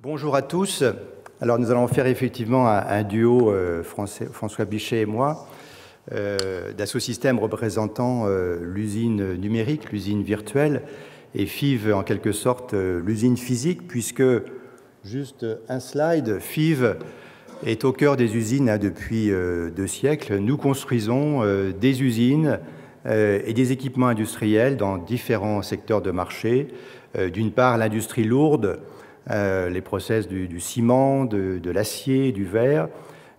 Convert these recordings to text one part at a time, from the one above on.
Bonjour à tous. Alors nous allons faire effectivement un duo, François Bichet et moi, d'Assosystèmes représentant l'usine numérique, l'usine virtuelle, et FIV en quelque sorte l'usine physique, puisque, juste un slide, FIV est au cœur des usines depuis 2 siècles. Nous construisons des usines et des équipements industriels dans différents secteurs de marché. D'une part, l'industrie lourde, les process du ciment, de l'acier, du verre,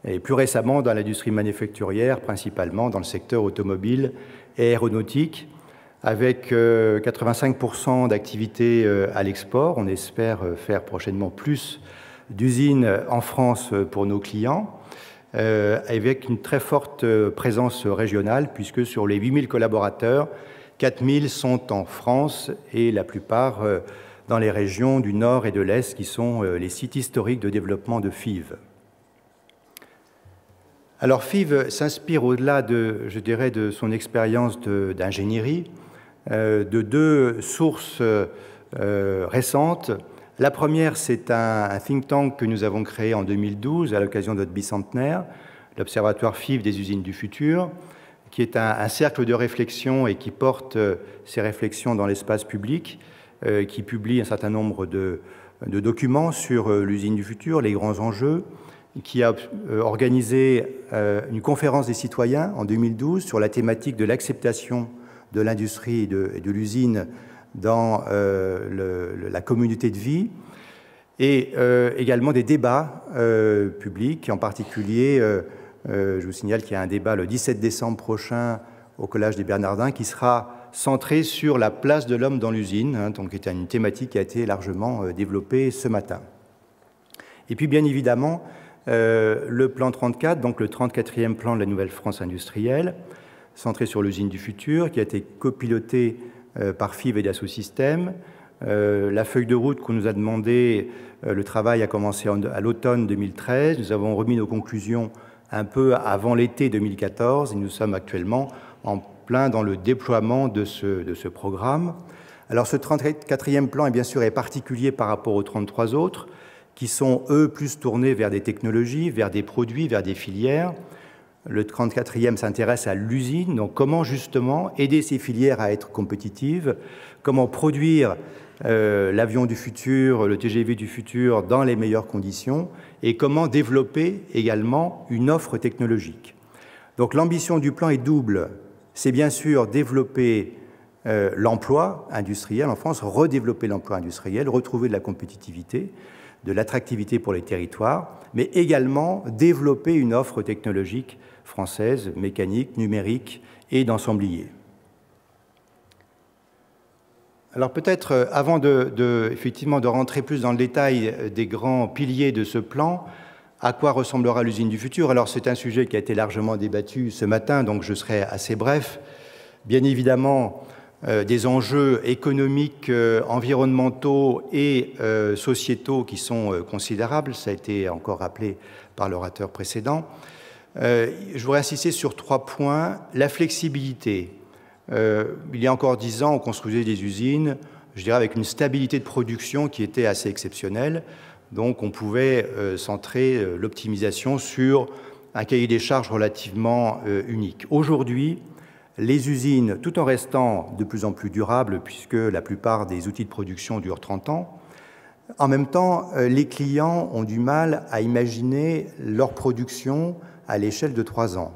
et plus récemment dans l'industrie manufacturière, principalement dans le secteur automobile et aéronautique, avec 85% d'activité à l'export. On espère faire prochainement plus d'usines en France pour nos clients, avec une très forte présence régionale, puisque sur les 8000 collaborateurs, 4000 sont en France et la plupart dans les régions du Nord et de l'Est, qui sont les sites historiques de développement de FIV. Alors FIV s'inspire, au-delà je dirais, de son expérience d'ingénierie, de 2 sources récentes. La première, c'est un think tank que nous avons créé en 2012 à l'occasion de notre bicentenaire, l'Observatoire FIV des usines du futur, qui est un cercle de réflexion et qui porte ces réflexions dans l'espace public, qui publie un certain nombre de documents sur l'usine du futur, les grands enjeux, qui a organisé une conférence des citoyens en 2012 sur la thématique de l'acceptation de l'industrie et de l'usine dans la communauté de vie, et également des débats publics, en particulier, je vous signale qu'il y a un débat le 17 décembre prochain au Collège des Bernardins qui sera centré sur la place de l'homme dans l'usine, donc qui est une thématique qui a été largement développée ce matin. Et puis bien évidemment, le plan 34, donc le 34e plan de la Nouvelle France industrielle, centré sur l'usine du futur, qui a été copiloté par FIV et d'Assosystèmes. La feuille de route qu'on nous a demandé, le travail a commencé à l'automne 2013. Nous avons remis nos conclusions un peu avant l'été 2014 et nous sommes actuellement en plein dans le déploiement de ce programme. Alors ce 34e plan, bien sûr, est particulier par rapport aux 33 autres, qui sont, eux, plus tournés vers des technologies, vers des produits, vers des filières. Le 34e s'intéresse à l'usine, donc comment justement aider ces filières à être compétitives, comment produire l'avion du futur, le TGV du futur dans les meilleures conditions, et comment développer également une offre technologique. Donc l'ambition du plan est double. C'est bien sûr développer l'emploi industriel en France, redévelopper l'emploi industriel, retrouver de la compétitivité, de l'attractivité pour les territoires, mais également développer une offre technologique française, mécanique, numérique et d'ensemblier. Alors peut-être, avant effectivement de rentrer plus dans le détail des grands piliers de ce plan, à quoi ressemblera l'usine du futur? Alors c'est un sujet qui a été largement débattu ce matin, donc je serai assez bref. Bien évidemment, des enjeux économiques, environnementaux et sociétaux qui sont considérables, ça a été encore rappelé par l'orateur précédent. Je voudrais insister sur 3 points. La flexibilité. Il y a encore 10 ans, on construisait des usines, je dirais, avec une stabilité de production qui était assez exceptionnelle. Donc on pouvait centrer l'optimisation sur un cahier des charges relativement unique. Aujourd'hui, les usines, tout en restant de plus en plus durables, puisque la plupart des outils de production durent 30 ans, en même temps, les clients ont du mal à imaginer leur production à l'échelle de 3 ans.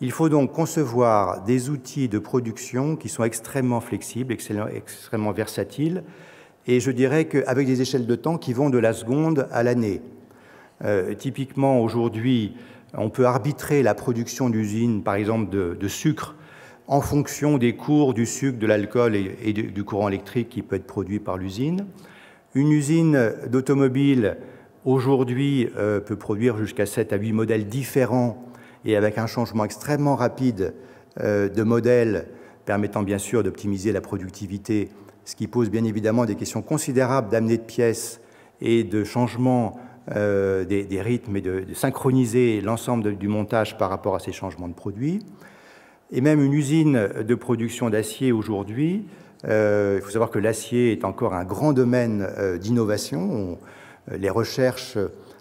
Il faut donc concevoir des outils de production qui sont extrêmement flexibles, extrêmement versatiles, et je dirais qu'avec des échelles de temps qui vont de la seconde à l'année. Typiquement, aujourd'hui, on peut arbitrer la production d'usines, par exemple de sucre, en fonction des cours du sucre, de l'alcool et du courant électrique qui peut être produit par l'usine. Une usine d'automobile, aujourd'hui, peut produire jusqu'à 7 à 8 modèles différents et avec un changement extrêmement rapide de modèles permettant bien sûr d'optimiser la productivité, ce qui pose bien évidemment des questions considérables d'amener de pièces et de changement des rythmes et de synchroniser l'ensemble du montage par rapport à ces changements de produits. Et même une usine de production d'acier aujourd'hui, il faut savoir que l'acier est encore un grand domaine d'innovation. Les recherches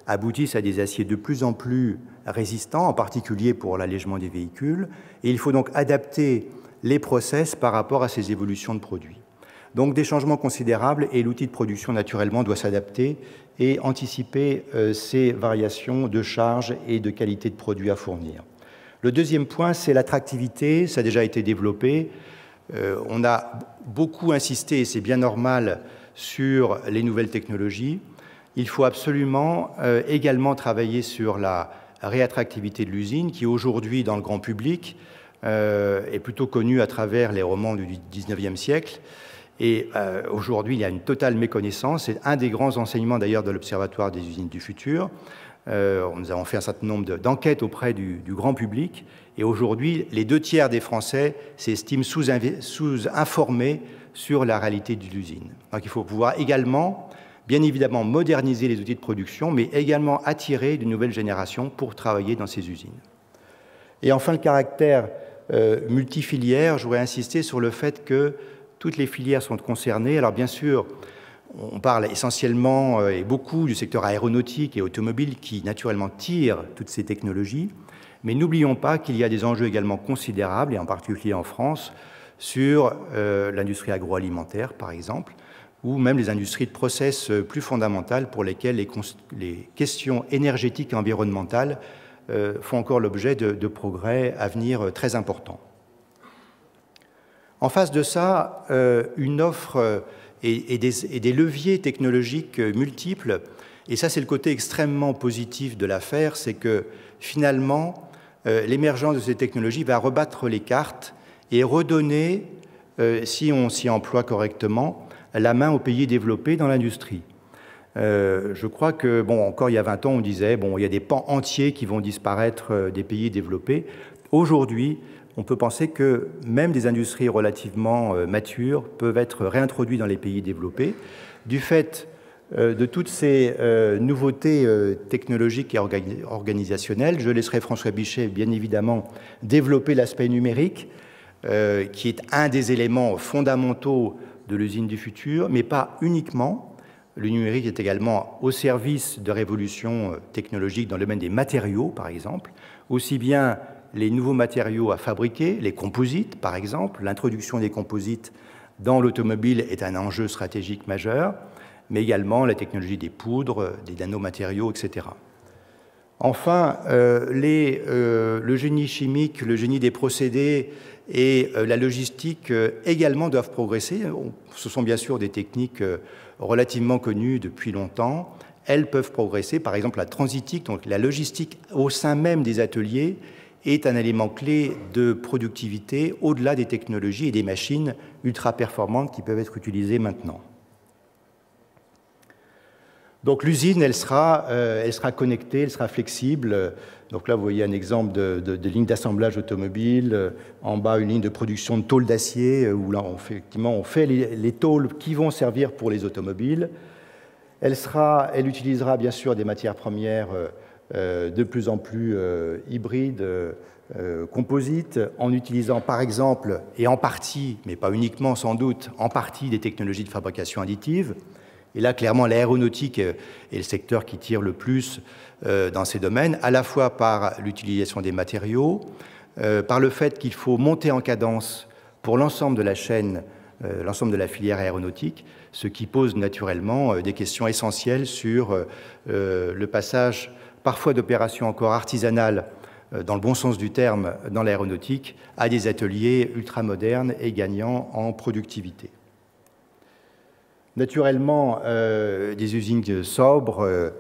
aboutissent à des aciers de plus en plus résistants, en particulier pour l'allègement des véhicules, et il faut donc adapter les process par rapport à ces évolutions de produits. Donc des changements considérables et l'outil de production naturellement doit s'adapter et anticiper ces variations de charge et de qualité de produit à fournir. Le deuxième point, c'est l'attractivité, ça a déjà été développé. On a beaucoup insisté, et c'est bien normal, sur les nouvelles technologies. Il faut absolument également travailler sur la réattractivité de l'usine, qui aujourd'hui, dans le grand public, est plutôt connue à travers les romans du XIXe siècle. Et aujourd'hui, il y a une totale méconnaissance. C'est un des grands enseignements d'ailleurs de l'Observatoire des usines du futur. Nous avons fait un certain nombre d'enquêtes auprès du grand public. Et aujourd'hui, les 2/3 des Français s'estiment sous-informés sur la réalité de l'usine. Donc il faut pouvoir également, bien évidemment, moderniser les outils de production, mais également attirer de nouvelles générations pour travailler dans ces usines. Et enfin, le caractère multifilière, je voudrais insister sur le fait que toutes les filières sont concernées. Alors bien sûr, on parle essentiellement et beaucoup du secteur aéronautique et automobile qui naturellement tire toutes ces technologies, mais n'oublions pas qu'il y a des enjeux également considérables, et en particulier en France, sur l'industrie agroalimentaire par exemple, ou même les industries de process plus fondamentales pour lesquelles les questions énergétiques et environnementales font encore l'objet de progrès à venir très importants. En face de ça, une offre et des leviers technologiques multiples, et ça c'est le côté extrêmement positif de l'affaire, c'est que finalement l'émergence de ces technologies va rebattre les cartes et redonner, si on s'y emploie correctement, la main aux pays développés dans l'industrie. Je crois que, bon, encore il y a 20 ans, on disait, bon, il y a des pans entiers qui vont disparaître des pays développés. Aujourd'hui, on peut penser que même des industries relativement matures peuvent être réintroduites dans les pays développés du fait de toutes ces nouveautés technologiques et organisationnelles. Je laisserai François Bichet, bien évidemment, développer l'aspect numérique, qui est un des éléments fondamentaux de l'usine du futur, mais pas uniquement. Le numérique est également au service de révolutions technologiques dans le domaine des matériaux, par exemple, aussi bien les nouveaux matériaux à fabriquer, les composites, par exemple. L'introduction des composites dans l'automobile est un enjeu stratégique majeur, mais également la technologie des poudres, des nanomatériaux, etc. Enfin, le génie chimique, le génie des procédés et la logistique également doivent progresser. Ce sont bien sûr des techniques relativement connues depuis longtemps. Elles peuvent progresser. Par exemple, la transitique, donc la logistique au sein même des ateliers, est un élément clé de productivité au-delà des technologies et des machines ultra performantes qui peuvent être utilisées maintenant. Donc l'usine, elle sera connectée, elle sera flexible. Donc là, vous voyez un exemple de ligne d'assemblage automobile. En bas, une ligne de production de tôles d'acier, où là, effectivement, on fait les tôles qui vont servir pour les automobiles. Elle utilisera bien sûr des matières premières de plus en plus hybrides, composites, en utilisant par exemple, et en partie, mais pas uniquement sans doute, en partie des technologies de fabrication additive. Et là, clairement, l'aéronautique est le secteur qui tire le plus dans ces domaines, à la fois par l'utilisation des matériaux, par le fait qu'il faut monter en cadence pour l'ensemble de la chaîne, l'ensemble de la filière aéronautique, ce qui pose naturellement des questions essentielles sur le passage parfois d'opérations encore artisanales, dans le bon sens du terme, dans l'aéronautique, à des ateliers ultramodernes et gagnants en productivité. Naturellement, des usines sobres,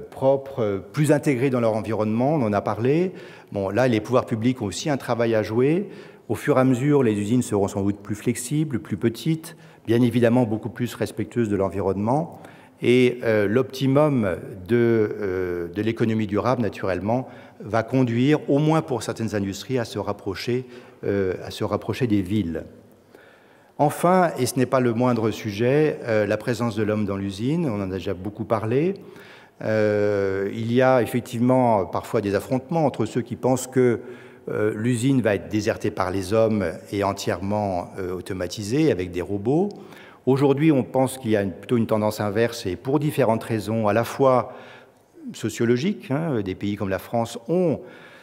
propres, plus intégrées dans leur environnement, on en a parlé. Bon, là, les pouvoirs publics ont aussi un travail à jouer. Au fur et à mesure, les usines seront sans doute plus flexibles, plus petites, bien évidemment beaucoup plus respectueuses de l'environnement. Et l'optimum de l'économie durable, naturellement, va conduire, au moins pour certaines industries, à se rapprocher des villes. Enfin, et ce n'est pas le moindre sujet, la présence de l'homme dans l'usine, on en a déjà beaucoup parlé. Il y a effectivement parfois des affrontements entre ceux qui pensent que l'usine va être désertée par les hommes et entièrement automatisée avec des robots, Aujourd'hui, on pense qu'il y a plutôt une tendance inverse, et pour différentes raisons, à la fois sociologiques, des pays comme la France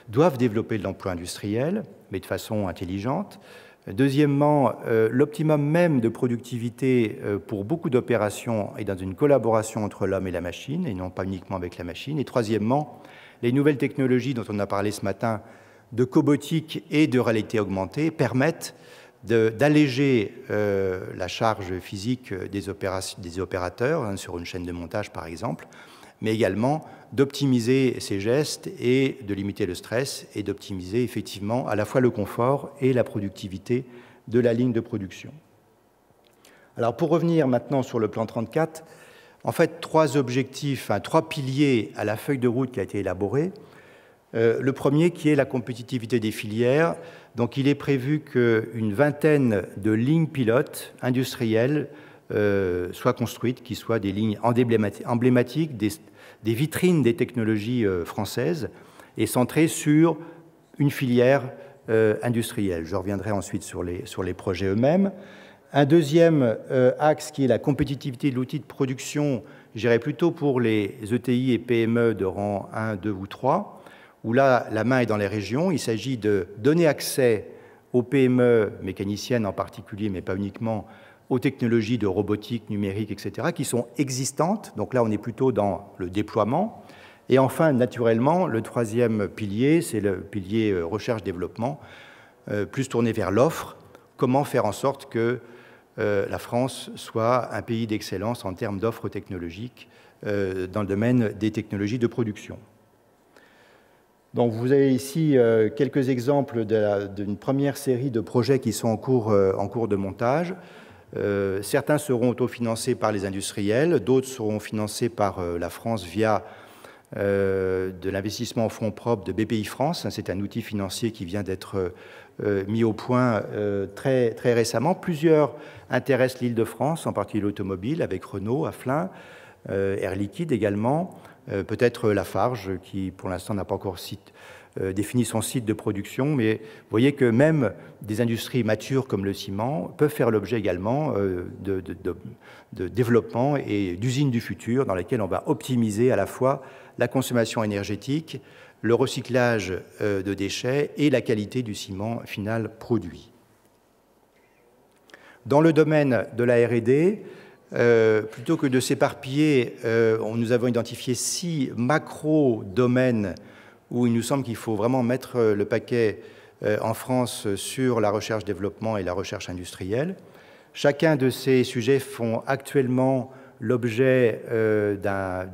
doivent développer de l'emploi industriel, mais de façon intelligente. Deuxièmement, l'optimum même de productivité pour beaucoup d'opérations est dans une collaboration entre l'homme et la machine, et non pas uniquement avec la machine. Et troisièmement, les nouvelles technologies dont on a parlé ce matin, de cobotique et de réalité augmentée, permettent d'alléger la charge physique des opérateurs, sur une chaîne de montage par exemple, mais également d'optimiser ces gestes et de limiter le stress et d'optimiser effectivement à la fois le confort et la productivité de la ligne de production. Alors pour revenir maintenant sur le plan 34, en fait trois objectifs, trois piliers à la feuille de route qui a été élaborée. Le premier qui est la compétitivité des filières. Donc il est prévu qu'une vingtaine de lignes pilotes industrielles soient construites, qui soient des lignes emblématiques, des vitrines des technologies françaises et centrées sur une filière industrielle. Je reviendrai ensuite sur les projets eux-mêmes. Un deuxième axe qui est la compétitivité de l'outil de production, j'irais plutôt pour les ETI et PME de rang 1, 2 ou 3, où là, la main est dans les régions. Il s'agit de donner accès aux PME mécaniciennes en particulier, mais pas uniquement, aux technologies de robotique, numérique, etc., qui sont existantes. Donc là, on est plutôt dans le déploiement. Et enfin, naturellement, le troisième pilier, c'est le pilier recherche-développement, plus tourné vers l'offre. Comment faire en sorte que la France soit un pays d'excellence en termes d'offres technologiques dans le domaine des technologies de production. Donc, vous avez ici quelques exemples d'une première série de projets qui sont en cours de montage. Certains seront autofinancés par les industriels, d'autres seront financés par la France via de l'investissement en fonds propres de BPI-France. C'est un outil financier qui vient d'être mis au point très, très récemment. Plusieurs intéressent l'Île-de-France, en particulier l'automobile, avec Renault, Aflin, Air Liquide également. Peut-être Lafarge, qui pour l'instant n'a pas encore défini son site de production, mais vous voyez que même des industries matures comme le ciment peuvent faire l'objet également de développement et d'usines du futur dans lesquelles on va optimiser à la fois la consommation énergétique, le recyclage de déchets et la qualité du ciment final produit. Dans le domaine de la R&D, plutôt que de s'éparpiller, nous avons identifié 6 macro-domaines où il nous semble qu'il faut vraiment mettre le paquet en France sur la recherche-développement et la recherche industrielle. Chacun de ces sujets font actuellement l'objet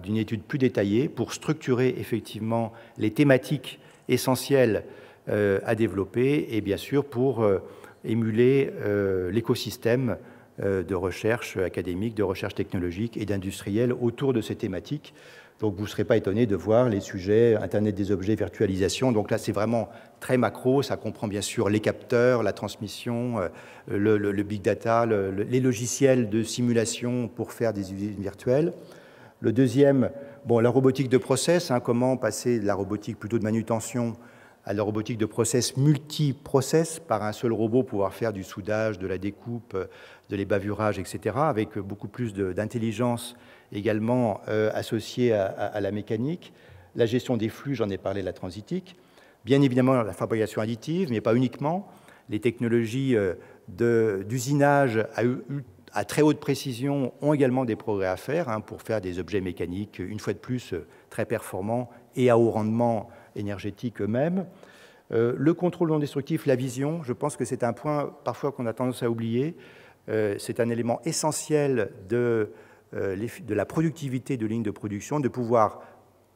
d'une étude plus détaillée pour structurer effectivement les thématiques essentielles à développer et bien sûr pour émuler l'écosystème de recherche académique, de recherche technologique et d'industrielle autour de ces thématiques. Donc vous ne serez pas étonné de voir les sujets Internet des objets, virtualisation. Donc là, c'est vraiment très macro. Ça comprend bien sûr les capteurs, la transmission, le big data, les logiciels de simulation pour faire des usines virtuelles. Le deuxième, la robotique de process, comment passer de la robotique plutôt de manutention à la robotique de process multi-process, par un seul robot pouvoir faire du soudage, de la découpe, de l'ébavurage, etc., avec beaucoup plus d'intelligence également associée à la mécanique. La gestion des flux, j'en ai parlé, la transitique. Bien évidemment, la fabrication additive, mais pas uniquement. Les technologies d'usinage à très haute précision ont également des progrès à faire pour faire des objets mécaniques, une fois de plus, très performants et à haut rendement énergétique eux-mêmes. Le contrôle non destructif, la vision, je pense que c'est un point parfois qu'on a tendance à oublier. C'est un élément essentiel de la productivité de lignes de production, de pouvoir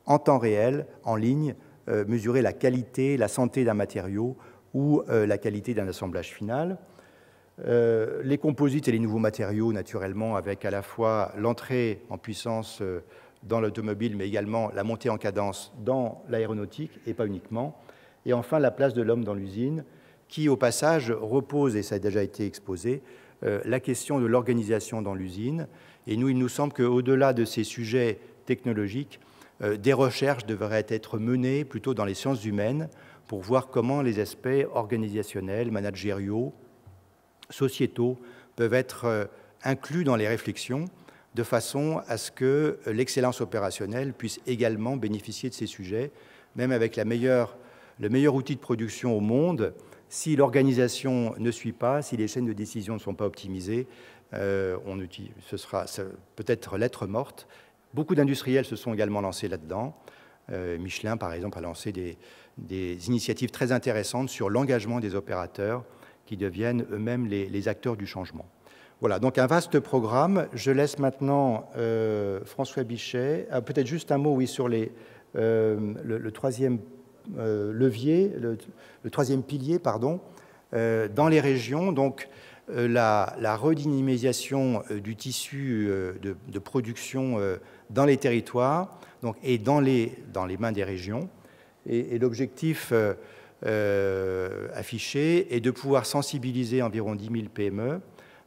en temps réel, en ligne, mesurer la qualité, la santé d'un matériau ou la qualité d'un assemblage final. Les composites et les nouveaux matériaux, naturellement, avec à la fois l'entrée en puissance dans l'automobile, mais également la montée en cadence dans l'aéronautique, et pas uniquement. Et enfin, la place de l'homme dans l'usine, qui, au passage, repose, et ça a déjà été exposé, la question de l'organisation dans l'usine. Et nous, il nous semble qu'au-delà de ces sujets technologiques, des recherches devraient être menées plutôt dans les sciences humaines pour voir comment les aspects organisationnels, managériaux, sociétaux peuvent être inclus dans les réflexions, de façon à ce que l'excellence opérationnelle puisse également bénéficier de ces sujets, même avec le meilleur outil de production au monde. Si l'organisation ne suit pas, si les chaînes de décision ne sont pas optimisées, ce sera peut-être lettre morte. Beaucoup d'industriels se sont également lancés là-dedans. Michelin, par exemple, a lancé des initiatives très intéressantes sur l'engagement des opérateurs qui deviennent eux-mêmes les acteurs du changement. Voilà, donc un vaste programme. Je laisse maintenant François Bichet. Peut-être juste un mot, oui, sur le troisième levier, le troisième pilier, pardon, dans les régions. Donc, la redynamisation du tissu de production dans les territoires donc, et dans les mains des régions. Et l'objectif affiché est de pouvoir sensibiliser environ 10 000 PME,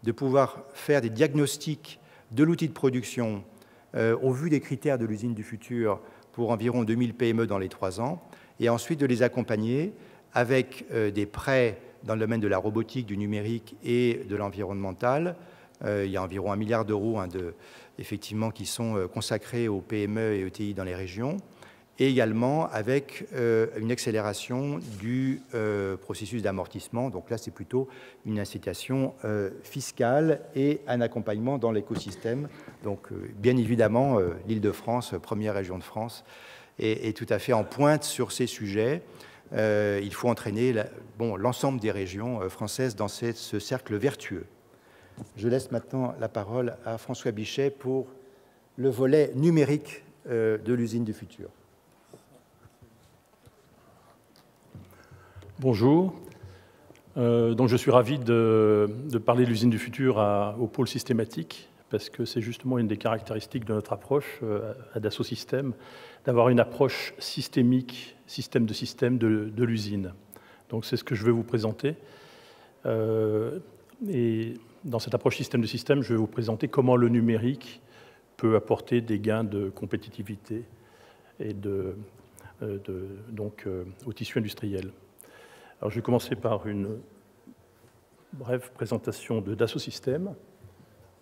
de pouvoir faire des diagnostics de l'outil de production au vu des critères de l'usine du futur pour environ 2 000 PME dans les 3 ans, et ensuite de les accompagner avec des prêts dans le domaine de la robotique, du numérique et de l'environnemental. Il y a environ 1 milliard d'euros effectivement, qui sont consacrés aux PME et ETI dans les régions, et également avec une accélération du processus d'amortissement. Donc là, c'est plutôt une incitation fiscale et un accompagnement dans l'écosystème. Donc, bien évidemment, l'Île-de-France, première région de France, est tout à fait en pointe sur ces sujets. Il faut entraîner l'ensemble des régions françaises dans ce cercle vertueux. Je laisse maintenant la parole à François Bichet pour le volet numérique de l'usine du futur. Bonjour. Donc je suis ravi de parler de l'usine du futur au pôle systématique, parce que c'est justement une des caractéristiques de notre approche à Dassault Systèmes, d'avoir une approche systémique, système de l'usine. Donc c'est ce que je vais vous présenter. Et dans cette approche système de système, je vais vous présenter comment le numérique peut apporter des gains de compétitivité et au tissu industriel. Alors, je vais commencer par une brève présentation de Dassault Systèmes.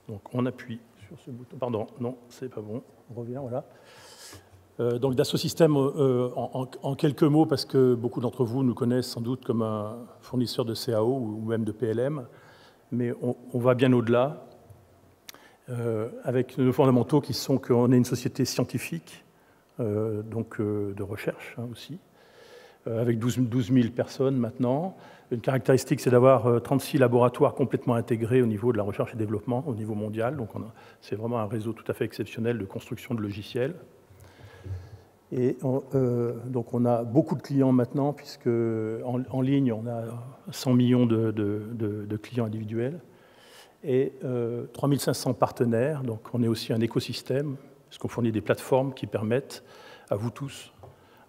Donc, on appuie sur ce bouton. Pardon, non, c'est pas bon. On revient, voilà. Donc, Dassault Systèmes, en quelques mots, parce que beaucoup d'entre vous nous connaissent sans doute comme un fournisseur de CAO ou même de PLM, mais on va bien au-delà, avec nos fondamentaux qui sont qu'on est une société scientifique, de recherche aussi, avec 12 000 personnes maintenant. Une caractéristique, c'est d'avoir 36 laboratoires complètement intégrés au niveau de la recherche et développement, au niveau mondial. Donc c'est vraiment un réseau tout à fait exceptionnel de construction de logiciels. Et donc on a beaucoup de clients maintenant, puisque en ligne, on a 100 millions de clients individuels et 3500 partenaires. Donc on est aussi un écosystème, parce qu'on fournit des plateformes qui permettent à vous tous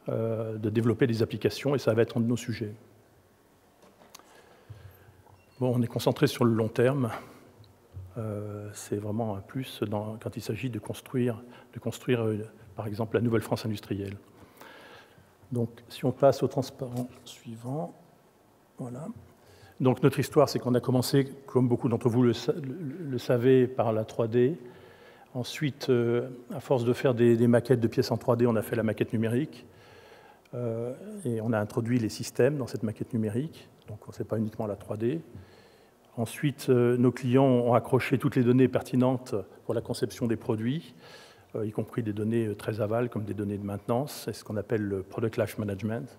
de développer des applications, et ça va être un de nos sujets. Bon, on est concentré sur le long terme. C'est vraiment un plus quand il s'agit de construire par exemple, la nouvelle France industrielle. Donc, si on passe au transparent suivant, voilà. Donc, notre histoire, c'est qu'on a commencé, comme beaucoup d'entre vous le savez, par la 3D. Ensuite, à force de faire des maquettes de pièces en 3D, on a fait la maquette numérique. Et on a introduit les systèmes dans cette maquette numérique. Donc, ce n'est pas uniquement la 3D. Ensuite, nos clients ont accroché toutes les données pertinentes pour la conception des produits, y compris des données très aval, comme des données de maintenance. C'est ce qu'on appelle le Product Life Management.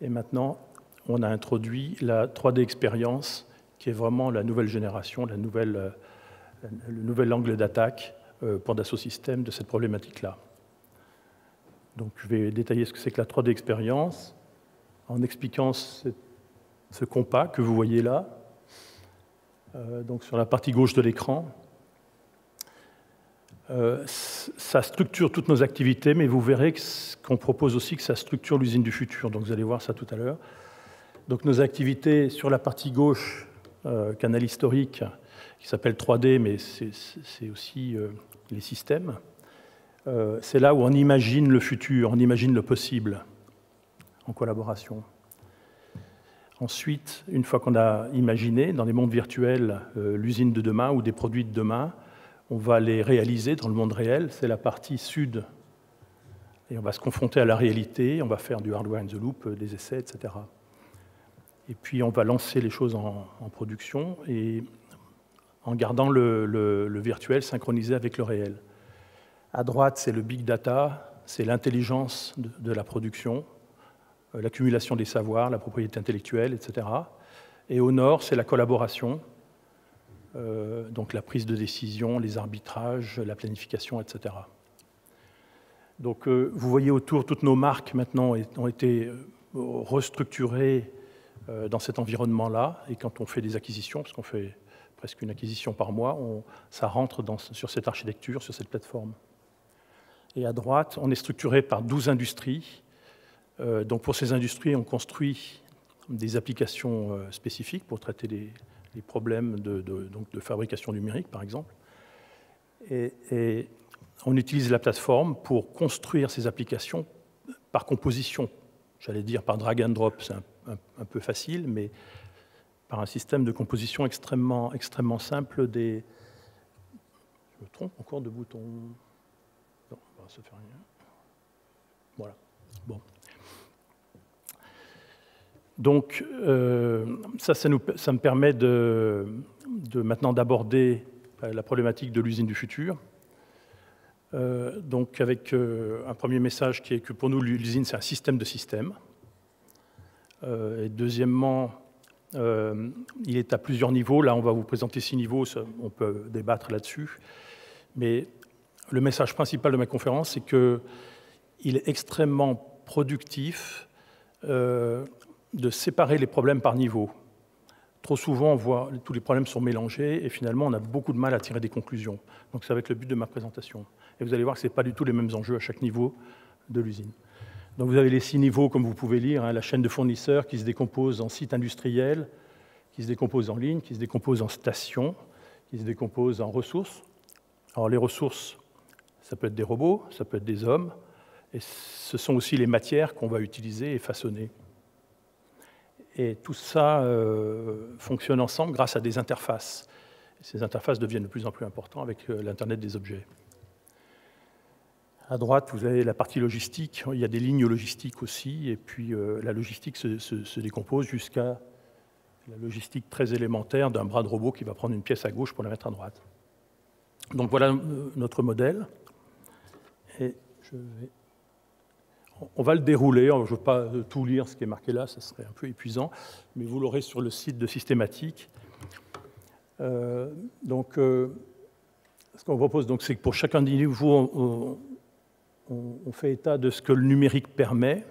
Et maintenant, on a introduit la 3D Experience, qui est vraiment la nouvelle génération, le nouvel angle d'attaque pour Dassault Systèmes de cette problématique-là. Donc, je vais détailler ce que c'est que la 3D Experience en expliquant ce compas que vous voyez là, donc sur la partie gauche de l'écran. Ça structure toutes nos activités, mais vous verrez qu'on propose aussi que ça structure l'usine du futur. Donc, vous allez voir ça tout à l'heure. Donc, nos activités sur la partie gauche, canal historique, qui s'appelle 3D, mais c'est aussi les systèmes. C'est là où on imagine le futur, on imagine le possible, en collaboration. Ensuite, une fois qu'on a imaginé dans les mondes virtuels l'usine de demain ou des produits de demain, on va les réaliser dans le monde réel. C'est la partie sud. Et on va se confronter à la réalité, on va faire du hardware in the loop, des essais, etc. Et puis on va lancer les choses en production et en gardant le virtuel synchronisé avec le réel. À droite, c'est le big data, c'est l'intelligence de la production, l'accumulation des savoirs, la propriété intellectuelle, etc. Et au nord, c'est la collaboration, donc la prise de décision, les arbitrages, la planification, etc. Donc vous voyez autour, toutes nos marques maintenant ont été restructurées dans cet environnement-là. Et quand on fait des acquisitions, parce qu'on fait presque une acquisition par mois, ça rentre sur cette architecture, sur cette plateforme. Et à droite, on est structuré par 12 industries. Donc pour ces industries, on construit des applications spécifiques pour traiter les problèmes de fabrication numérique, par exemple. Et on utilise la plateforme pour construire ces applications par composition. J'allais dire par drag and drop, c'est un peu facile, mais par un système de composition extrêmement simple des... Je me trompe encore de bouton. Non, ça fait rien. Voilà. Bon. Donc, ça me permet maintenant d'aborder la problématique de l'usine du futur. Donc, avec un premier message qui est que pour nous, l'usine, c'est un système de systèmes. Et deuxièmement, il est à plusieurs niveaux. Là, on va vous présenter 6 niveaux, on peut débattre là-dessus. Mais le message principal de ma conférence, c'est qu'il est extrêmement productif de séparer les problèmes par niveau. Trop souvent, on voit tous les problèmes sont mélangés et finalement, on a beaucoup de mal à tirer des conclusions. Donc, ça va être le but de ma présentation. Et vous allez voir que ce n'est pas du tout les mêmes enjeux à chaque niveau de l'usine. Donc, vous avez les 6 niveaux, comme vous pouvez lire, la chaîne de fournisseurs qui se décompose en sites industriels, qui se décompose en ligne, qui se décompose en stations, qui se décompose en ressources. Alors, les ressources, ça peut être des robots, ça peut être des hommes, et ce sont aussi les matières qu'on va utiliser et façonner. Et tout ça fonctionne ensemble grâce à des interfaces. Et ces interfaces deviennent de plus en plus importantes avec l'Internet des objets. À droite, vous avez la partie logistique. Il y a des lignes logistiques aussi. Et puis, la logistique se décompose jusqu'à la logistique très élémentaire d'un bras de robot qui va prendre une pièce à gauche pour la mettre à droite. Donc, voilà notre modèle. Et on va le dérouler. Je ne veux pas tout lire ce qui est marqué là, ça serait un peu épuisant, mais vous l'aurez sur le site de Systématique. Donc, ce qu'on propose, c'est que pour chacun de vous, on fait état de ce que le numérique permet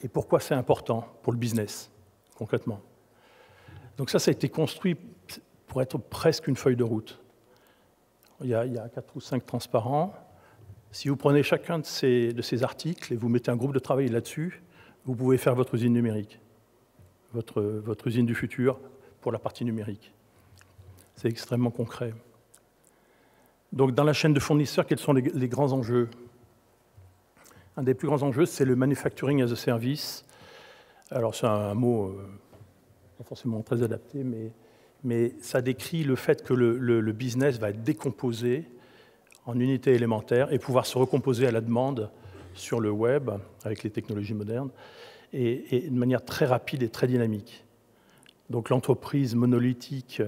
et pourquoi c'est important pour le business, concrètement. Donc ça a été construit pour être presque une feuille de route. Il y a 4 ou 5 transparents. Si vous prenez chacun de ces articles et vous mettez un groupe de travail là-dessus, vous pouvez faire votre usine numérique, votre usine du futur pour la partie numérique. C'est extrêmement concret. Donc, dans la chaîne de fournisseurs, quels sont les grands enjeux? Un des plus grands enjeux, c'est le manufacturing as a service. Alors, c'est un mot pas forcément très adapté, mais ça décrit le fait que le business va être décomposé en unités élémentaires et pouvoir se recomposer à la demande sur le web avec les technologies modernes et de manière très rapide et très dynamique. Donc l'entreprise monolithique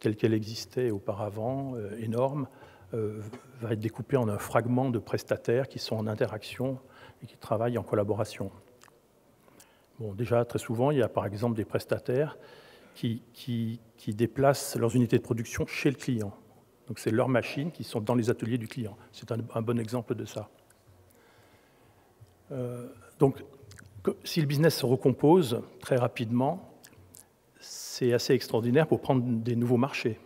telle qu'elle existait auparavant, énorme, va être découpée en un fragment de prestataires qui sont en interaction et qui travaillent en collaboration. Bon, déjà, très souvent, il y a par exemple des prestataires qui déplacent leurs unités de production chez le client. Donc c'est leurs machines qui sont dans les ateliers du client. C'est un bon exemple de ça. Donc, si le business se recompose très rapidement, c'est assez extraordinaire pour prendre des nouveaux marchés.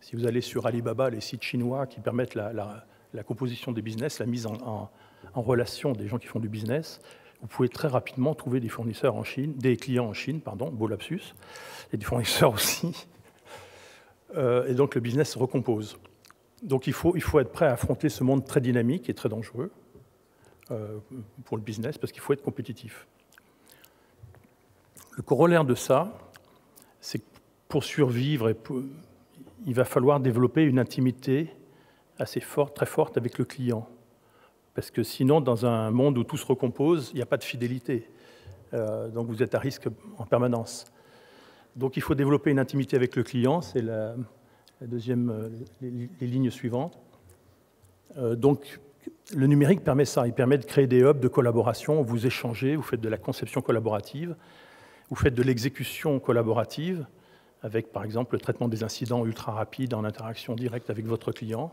Si vous allez sur Alibaba, les sites chinois qui permettent la composition des business, la mise en relation des gens qui font du business, vous pouvez très rapidement trouver des fournisseurs en Chine, des clients en Chine, pardon, beau lapsus, et des fournisseurs aussi. Et donc le business se recompose. Donc il faut être prêt à affronter ce monde très dynamique et très dangereux pour le business, parce qu'il faut être compétitif. Le corollaire de ça, c'est que pour survivre, il va falloir développer une intimité assez forte, très forte avec le client. Parce que sinon, dans un monde où tout se recompose, il n'y a pas de fidélité. Donc vous êtes à risque en permanence. Donc il faut développer une intimité avec le client, c'est la deuxième, les lignes suivantes. Donc le numérique permet ça, il permet de créer des hubs de collaboration où vous échangez, vous faites de la conception collaborative, vous faites de l'exécution collaborative, avec par exemple le traitement des incidents ultra rapide en interaction directe avec votre client.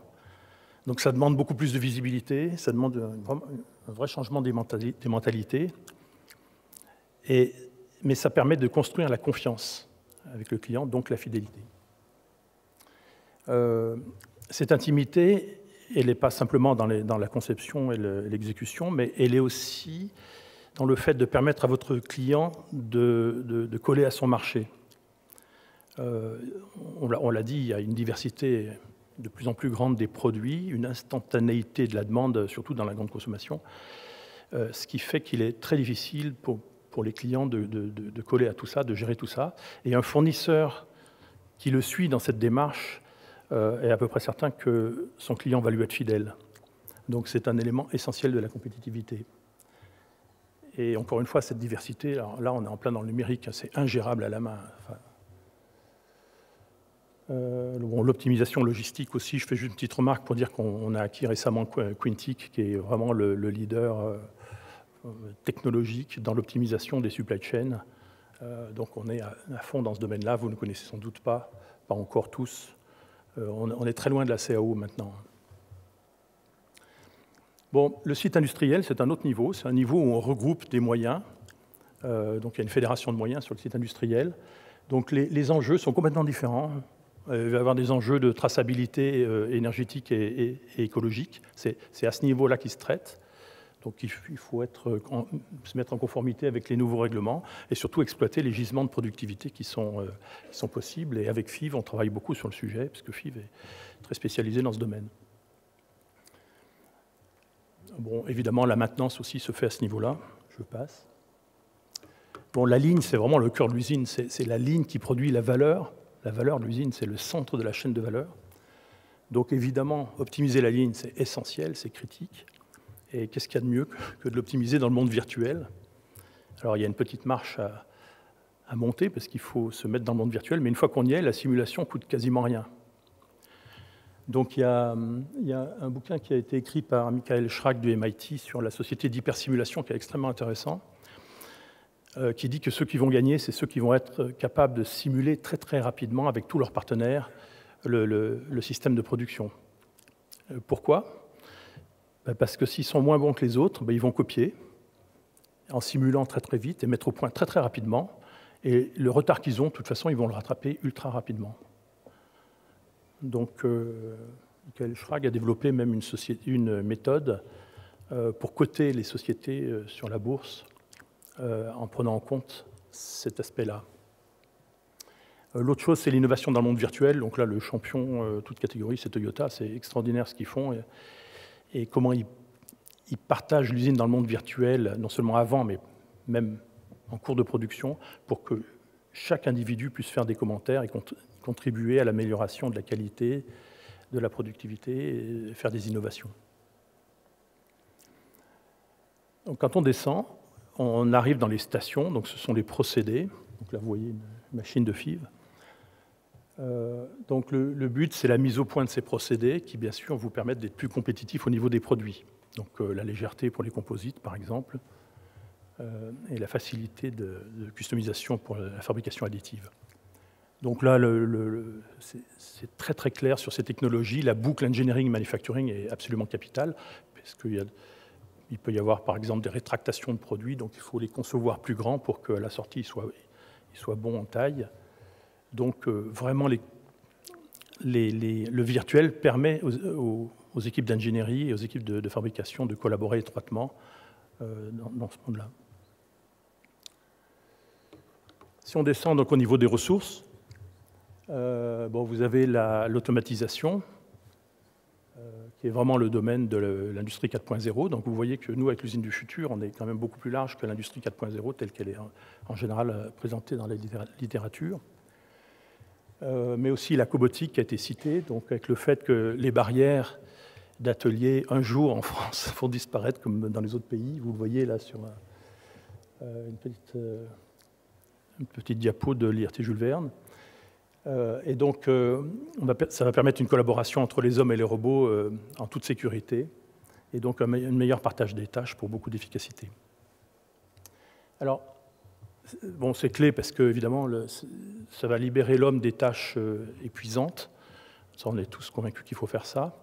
Donc ça demande beaucoup plus de visibilité, ça demande un vrai changement des mentalités, mais ça permet de construire la confiance avec le client, donc la fidélité. Cette intimité, elle n'est pas simplement dans la conception et l'exécution, mais elle est aussi dans le fait de permettre à votre client de coller à son marché. On l'a dit, il y a une diversité de plus en plus grande des produits, une instantanéité de la demande, surtout dans la grande consommation, ce qui fait qu'il est très difficile pour les clients de coller à tout ça, de gérer tout ça. Et un fournisseur qui le suit dans cette démarche est à peu près certain que son client va lui être fidèle. Donc c'est un élément essentiel de la compétitivité. Et encore une fois, cette diversité, alors là on est en plein dans le numérique, c'est ingérable à la main. Enfin, l'optimisation logistique aussi, je fais juste une petite remarque pour dire qu'on a acquis récemment Quintiq, qui est vraiment le leader technologique dans l'optimisation des supply chains. Donc on est à fond dans ce domaine-là, vous ne connaissez sans doute pas encore tous. On est très loin de la CAO maintenant. Bon, le site industriel, c'est un autre niveau, c'est un niveau où on regroupe des moyens. Donc il y a une fédération de moyens sur le site industriel. Donc les enjeux sont complètement différents. Il va y avoir des enjeux de traçabilité énergétique et écologique. C'est à ce niveau-là qu'ils se traitent. Donc il faut se mettre en conformité avec les nouveaux règlements et surtout exploiter les gisements de productivité qui sont possibles. Et avec FIV, on travaille beaucoup sur le sujet, parce que FIV est très spécialisé dans ce domaine. Bon, évidemment, la maintenance aussi se fait à ce niveau-là. Je passe. Bon, la ligne, c'est vraiment le cœur de l'usine. C'est la ligne qui produit la valeur. La valeur de l'usine, c'est le centre de la chaîne de valeur. Donc évidemment, optimiser la ligne, c'est essentiel, c'est critique. Et qu'est-ce qu'il y a de mieux que de l'optimiser dans le monde virtuel? Alors il y a une petite marche à monter, parce qu'il faut se mettre dans le monde virtuel, mais une fois qu'on y est, la simulation coûte quasiment rien. Donc il y a un bouquin qui a été écrit par Michael Schrag du MIT sur la société d'hypersimulation, qui est extrêmement intéressant, qui dit que ceux qui vont gagner, c'est ceux qui vont être capables de simuler très très rapidement avec tous leurs partenaires le système de production. Pourquoi? Parce que s'ils sont moins bons que les autres, ils vont copier en simulant très très vite et mettre au point très très rapidement. Et le retard qu'ils ont, de toute façon, ils vont le rattraper ultra rapidement. Donc, Michael Schrag a développé même une méthode pour coter les sociétés sur la bourse en prenant en compte cet aspect-là. L'autre chose, c'est l'innovation dans le monde virtuel. Donc là, le champion, toute catégorie, c'est Toyota. C'est extraordinaire ce qu'ils font. Et comment ils partagent l'usine dans le monde virtuel, non seulement avant, mais même en cours de production, pour que chaque individu puisse faire des commentaires et contribuer à l'amélioration de la qualité, de la productivité et faire des innovations. Donc, quand on descend, on arrive dans les stations, donc ce sont les procédés. Donc là, vous voyez une machine de FIV. Donc le but, c'est la mise au point de ces procédés qui, bien sûr, vous permettent d'être plus compétitifs au niveau des produits. Donc la légèreté pour les composites, par exemple, et la facilité de customisation pour la fabrication additive. Donc là, c'est très très clair sur ces technologies. La boucle engineering manufacturing est absolument capitale, parce qu'il peut y avoir, par exemple, des rétractations de produits, donc il faut les concevoir plus grands pour qu'à la sortie, ils soient bons en taille. Donc vraiment, le virtuel permet aux équipes d'ingénierie et aux équipes de fabrication de collaborer étroitement dans ce monde-là. Si on descend donc au niveau des ressources, vous avez l'automatisation qui est vraiment le domaine de l'industrie 4.0. Donc vous voyez que nous, avec l'usine du futur, on est quand même beaucoup plus large que l'industrie 4.0 telle qu'elle est en général présentée dans la littérature. Mais aussi la cobotique qui a été citée, donc avec le fait que les barrières d'ateliers, un jour en France, vont disparaître comme dans les autres pays. Vous le voyez là sur une petite diapo de l'IRT Jules Verne. Et donc, ça va permettre une collaboration entre les hommes et les robots en toute sécurité, et donc un meilleur partage des tâches pour beaucoup d'efficacité. Alors, bon, c'est clé parce que, évidemment, ça va libérer l'homme des tâches épuisantes. Ça, on est tous convaincus qu'il faut faire ça.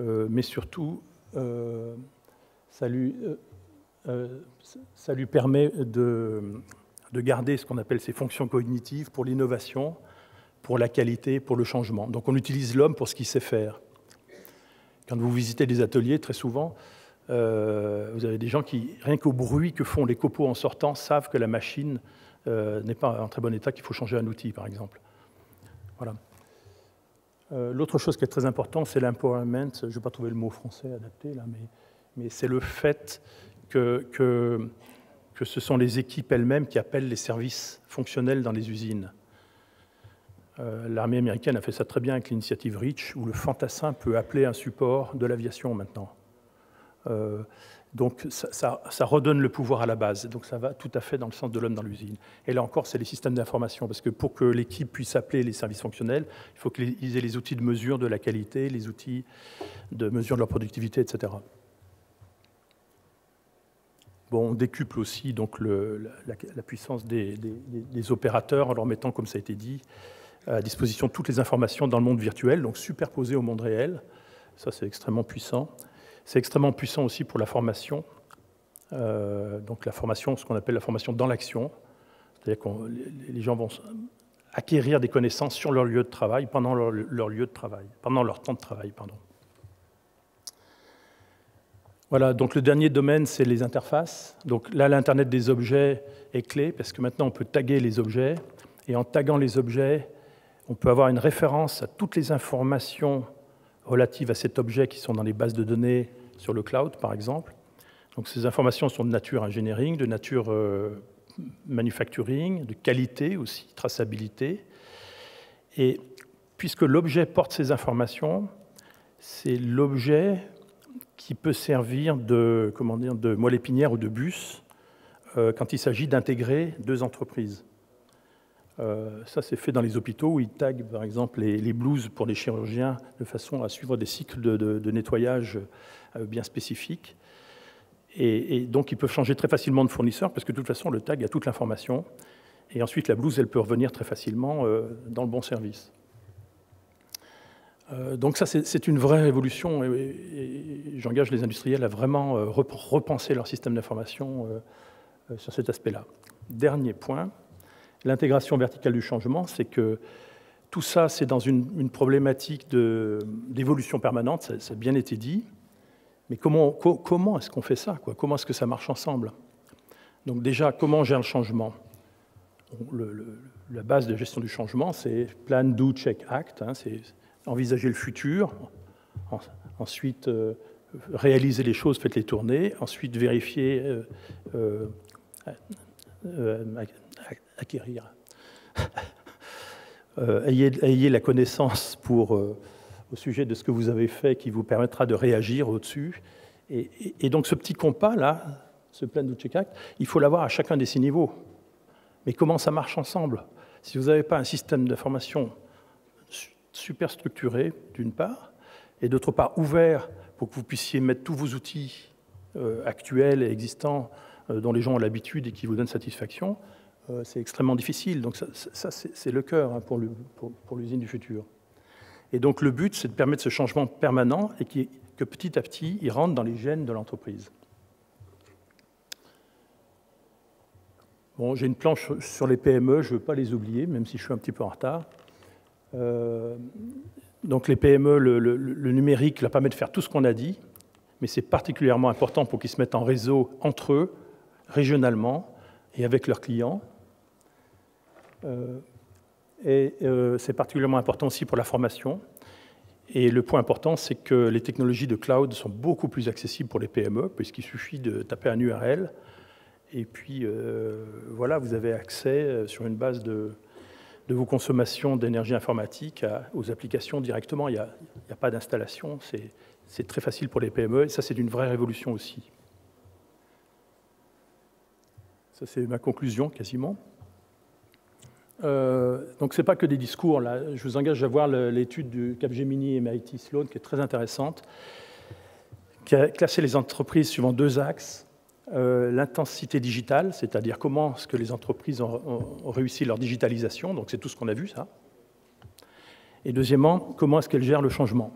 Mais surtout, ça lui permet de garder ce qu'on appelle ses fonctions cognitives pour l'innovation, pour la qualité, pour le changement. Donc on utilise l'homme pour ce qu'il sait faire. Quand vous visitez des ateliers, très souvent, vous avez des gens qui, rien qu'au bruit que font les copeaux en sortant, savent que la machine n'est pas en très bon état, qu'il faut changer un outil, par exemple. Voilà. L'autre chose qui est très importante, c'est l'empowerment. Je ne vais pas trouver le mot français adapté, là, mais c'est le fait que ce sont les équipes elles-mêmes qui appellent les services fonctionnels dans les usines. L'armée américaine a fait ça très bien avec l'initiative REACH, où le fantassin peut appeler un support de l'aviation maintenant. Donc ça redonne le pouvoir à la base. Donc ça va tout à fait dans le sens de l'homme dans l'usine. Et là encore, c'est les systèmes d'information, parce que pour que l'équipe puisse appeler les services fonctionnels, il faut qu'ils aient les outils de mesure de la qualité, les outils de mesure de leur productivité, etc. Bon, on décuple aussi donc, la puissance des opérateurs en leur mettant, comme ça a été dit, à disposition toutes les informations dans le monde virtuel, donc superposées au monde réel. Ça, c'est extrêmement puissant. C'est extrêmement puissant aussi pour la formation. Donc la formation, ce qu'on appelle la formation dans l'action. C'est-à-dire que les gens vont acquérir des connaissances sur leur lieu de travail, pendant leur lieu de travail, pendant leur temps de travail, pardon. Voilà, donc le dernier domaine, c'est les interfaces. Donc là, l'Internet des objets est clé, parce que maintenant, on peut taguer les objets. Et en taguant les objets, on peut avoir une référence à toutes les informations relatives à cet objet qui sont dans les bases de données sur le cloud, par exemple. Donc ces informations sont de nature engineering, de nature manufacturing, de qualité aussi, traçabilité. Et puisque l'objet porte ces informations, c'est l'objet qui peut servir de moelle épinière ou de bus quand il s'agit d'intégrer deux entreprises. Ça, c'est fait dans les hôpitaux où ils taguent, par exemple, les blouses pour les chirurgiens de façon à suivre des cycles de nettoyage bien spécifiques. Et donc, ils peuvent changer très facilement de fournisseur parce que, de toute façon, le tag a toute l'information. Et ensuite, la blouse, elle peut revenir très facilement dans le bon service. Donc ça, c'est une vraie révolution. Et j'engage les industriels à vraiment repenser leur système d'information sur cet aspect-là. Dernier point. L'intégration verticale du changement, c'est que tout ça, c'est dans une problématique d'évolution permanente, ça a bien été dit, mais comment est-ce qu'on fait ça, quoi? Comment est-ce que ça marche ensemble? Donc déjà, comment on gère le changement? La base de gestion du changement, c'est Plan, Do, Check, Act, hein, c'est envisager le futur, ensuite réaliser les choses, faites-les tourner, ensuite vérifier, acquérir. Ayez la connaissance au sujet de ce que vous avez fait qui vous permettra de réagir au-dessus. Et donc ce petit compas-là, ce plan de check act, il faut l'avoir à chacun de ces niveaux. Mais comment ça marche ensemble? Si vous n'avez pas un système d'information super structuré, d'une part, et d'autre part ouvert pour que vous puissiez mettre tous vos outils actuels et existants dont les gens ont l'habitude et qui vous donnent satisfaction, c'est extrêmement difficile. Donc ça c'est le cœur hein, pour l'usine du futur. Et donc le but, c'est de permettre ce changement permanent et que petit à petit, il rentre dans les gènes de l'entreprise. Bon, j'ai une planche sur les PME, je ne veux pas les oublier, même si je suis un petit peu en retard. Donc les PME, le numérique leur permet de faire tout ce qu'on a dit, mais c'est particulièrement important pour qu'ils se mettent en réseau entre eux, régionalement, et avec leurs clients. C'est particulièrement important aussi pour la formation. Et le point important, c'est que les technologies de cloud sont beaucoup plus accessibles pour les PME, puisqu'il suffit de taper un URL, et puis voilà, vous avez accès sur une base de vos consommations d'énergie informatique aux applications directement. Il n'y a pas d'installation, c'est très facile pour les PME, et ça, c'est une vraie révolution aussi. Ça, c'est ma conclusion, quasiment. Donc, ce n'est pas que des discours. Là. Je vous engage à voir l'étude du Capgemini et MIT Sloan, qui est très intéressante, qui a classé les entreprises suivant 2 axes. L'intensité digitale, c'est-à-dire comment est-ce que les entreprises ont réussi leur digitalisation, donc c'est tout ce qu'on a vu, ça. Et deuxièmement, comment est-ce qu'elles gèrent le changement.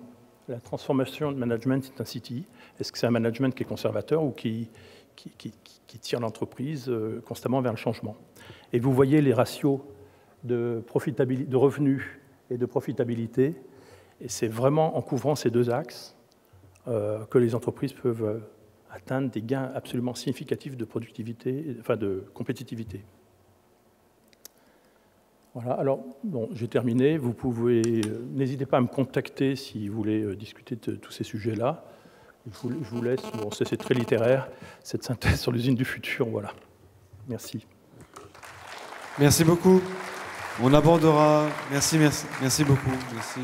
La transformation de management intensity, est-ce que c'est un management qui est conservateur ou qui tire l'entreprise constamment vers le changement. Et vous voyez les ratios de revenus et de profitabilité, et c'est vraiment en couvrant ces 2 axes que les entreprises peuvent atteindre des gains absolument significatifs de productivité, enfin de compétitivité. Voilà, alors, bon, j'ai terminé. Vous pouvez, n'hésitez pas à me contacter si vous voulez discuter de tous ces sujets-là. Je vous laisse, bon, c'est très littéraire, cette synthèse sur l'usine du futur, voilà. Merci. Merci beaucoup. On abordera, merci beaucoup. Merci.